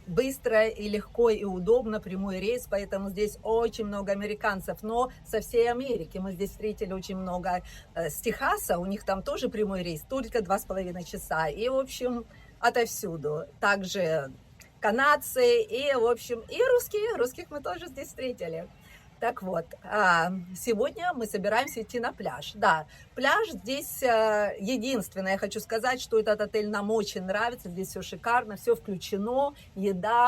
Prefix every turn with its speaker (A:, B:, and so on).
A: быстро и легко и удобно прямой рейс, поэтому здесь очень много американцев, но со всей Америки. Мы здесь встретили очень много с Техаса, у них там тоже прямой рейс, только 2,5 часа. И, в общем, отовсюду. Также канадцы и, в общем, и русские. Русских мы тоже здесь встретили. Так вот, сегодня мы собираемся идти на пляж. Да, пляж здесь единственное, я хочу сказать, что этот отель нам очень нравится. Здесь все шикарно, все включено, еда,